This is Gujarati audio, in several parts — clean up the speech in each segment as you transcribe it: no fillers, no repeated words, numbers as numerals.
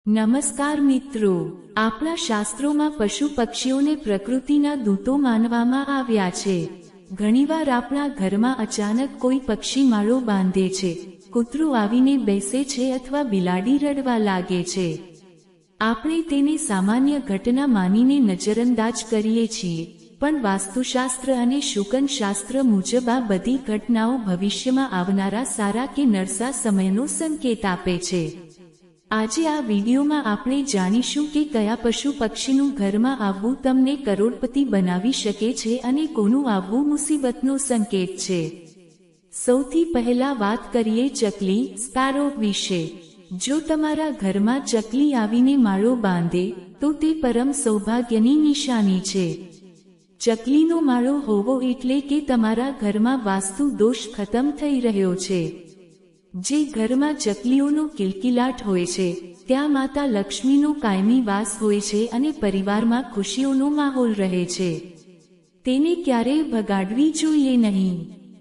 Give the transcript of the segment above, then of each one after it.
નમસ્કાર મિત્રો, આપણા શાસ્ત્રોમાં પશુ પક્ષીઓને પ્રકૃતિના દૂતો માનવામાં આવ્યા છે। ઘણીવાર આપણા ઘરમાં અચાનક કોઈ પક્ષી માળો બાંધે છે, કૂતરું આવીને બેસે છે અથવા બિલાડી રડવા લાગે છે। આપણે તેને સામાન્ય ઘટના માનીને નજરઅંદાજ કરીએ છીએ, પણ વાસ્તુશાસ્ત્ર અને શુકનશાસ્ત્ર મુજબ આ બધી ઘટનાઓ ભવિષ્યમાં આવનારા સારા કે નરસા સમયનો સંકેત આપે છે। આજે આ વિડીયોમાં આપણે જાણીશું કે કયા પશુ પક્ષીનું ઘરમાં આવવું તમને કરોડપતિ બનાવી શકે છે અને કોનું આવવું મુસીબતનો સંકેત છે। સૌથી પહેલા વાત કરીએ ચકલી સ્પેરો વિશે। જો તમારા ઘરમાં ચકલી આવીને માળો બાંધે તો તે પરમ સૌભાગ્યની નિશાની છે। ચકલીનો માળો હોવો એટલે કે તમારા ઘરમાં વાસ્તુ દોષ ખતમ થઈ રહ્યો છે। જે ઘરમાં ચકલીઓનો કિલકિલાટ હોય છે, ત્યાં માતા લક્ષ્મીનો કાયમી વાસ હોય છે અને પરિવારમાં ખુશીઓનો માહોલ રહે છે। તેને ક્યારેય ભગાડવી જોઈએ નહીં।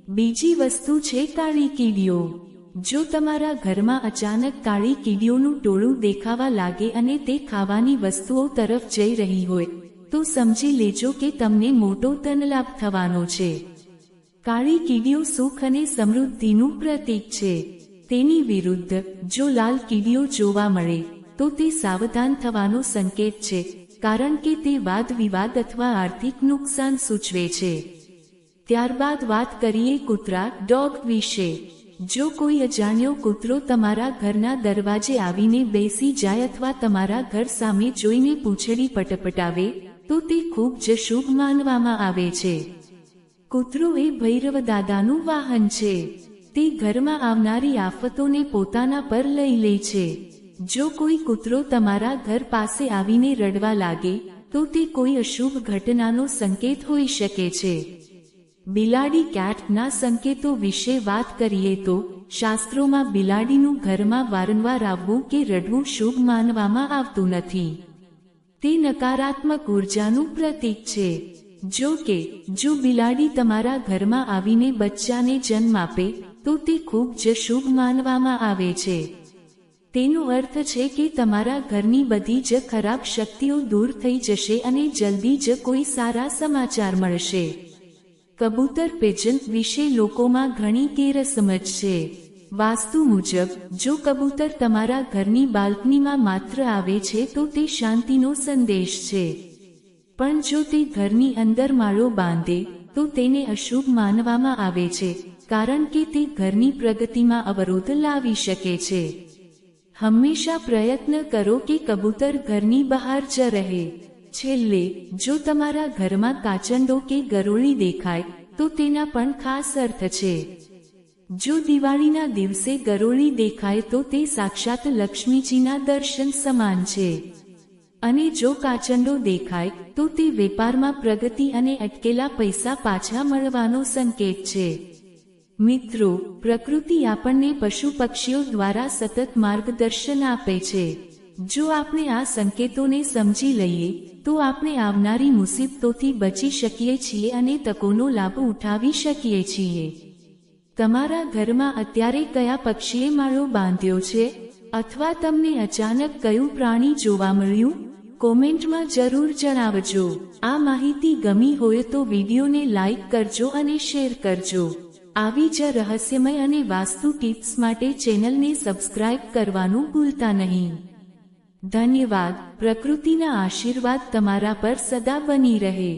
બીજી વસ્તુ છે કાળી કીડીઓ। જો તમારા ઘરમાં અચાનક કાળી કીડીઓનું ટોળું દેખાવા લાગે અને તે ખાવાની વસ્તુઓ તરફ જઈ રહી હોય, તો સમજી લેજો કે તમને મોટો ધનલાભ થવાનો છે। કાળી કીડીઓ સુખ અને સમૃદ્ધિનું પ્રતીક છે। તેની વિરુદ્ધ જો લાલ કીડીઓ જોવા મળે તો તે સાવધાન થવાનો સંકેત છે, કારણ કે તે વાદ વિવાદ અથવા આર્થિક નુકસાન સૂચવે છે। ત્યારબાદ વાત કરીએ કૂતરા ડોગ વિશે। જો કોઈ અજાણ્યો કૂતરો તમારા ઘરના દરવાજે આવીને બેસી જાય અથવા તમારા ઘર સામે જોઈને પૂંછડી પટપટાવે તો તે ખૂબ જ શુભ માનવામાં આવે છે। કૂતરો એ ભૈરવદાદાનું વાહન છે। તે ઘરમાં આવનારી આફતોને પોતાના પર લઈ લે છે। જો કોઈ કૂતરો તમારા ઘર પાસે આવીને રડવા લાગે તો તે કોઈ અશુભ ઘટનાનો સંકેત હોઈ શકે છે। બિલાડી કેટના સંકેતો વિશે વાત કરીએ તો શાસ્ત્રોમાં બિલાડીનું ઘરમાં વારંવાર આવવું કે રડવું શુભ માનવામાં આવતું નથી। તે નકારાત્મક ઉર્જાનું પ્રતીક છે। જો કે જો બિલાડી તમારા ઘરમાં આવીને બચ્ચાને જન્મ આપે તો તે ખૂબ જ શુભ માનવામાં આવે છે। તેનો અર્થ છે કે તમારા ઘરની બધી જ ખરાબ શક્તિઓ દૂર થઈ જશે અને જલ્દી જ કોઈ સારા સમાચાર મળશે। કબૂતર પિજન વિશે લોકોમાં ઘણી ગેરસમજ છે। વાસ્તુ મુજબ જો કબૂતર તમારા ઘરની બાલ્કનીમાં માત્ર આવે છે તો તે શાંતિનો સંદેશ છે, પણ જો તે ઘરની અંદર માળો બાંધે તો તેને અશુભ માનવામાં આવે છે, કારણ કે તે ઘરની પ્રગતિમાં અવરોધ લાવી શકે છે। હંમેશા પ્રયત્ન કરો કે કબૂતર ઘરની બહાર જ રહે। છેલ્લે, જો તમારા ઘરમાં કાચંડો કે ગરોળી દેખાય તો તેના પણ ખાસ અર્થ છે। જો દિવાળીના દિવસે ગરોળી દેખાય તો તે સાક્ષાત લક્ષ્મીજીના દર્શન સમાન છે, અને જો કાચંડો દેખાય તો તે વેપારમાં પ્રગતિ અને અટકેલા પૈસા પાછા મળવાનો સંકેત છે। મિત્રો, પ્રકૃતિ આપણને પશુ પક્ષીઓ દ્વારા સતત માર્ગદર્શન આપે છે। જો આપણે આ સંકેતોને સમજી લઈએ તો આપણે આવનારી મુસીબતોથી બચી શકીએ છીએ અને તકોનો લાભ ઉઠાવી શકીએ છીએ। તમારા ઘરમાં અત્યારે કયા પક્ષીએ માળો બાંધ્યો છે, અથવા તમને અચાનક કયું પ્રાણી જોવા મળ્યું? કોમેન્ટમાં જરૂર જણાવજો। આ માહિતી ગમી હોય તો વિડીયોને લાઈક કરજો અને શેર કરજો। આવી જ રહસ્યમય અને વાસ્તુ ટિપ્સ માટે ચેનલને સબસ્ક્રાઇબ કરવાનું ભૂલતા નહીં। ધન્યવાદ। પ્રકૃતિના આશીર્વાદ તમારા પર સદા બની રહે।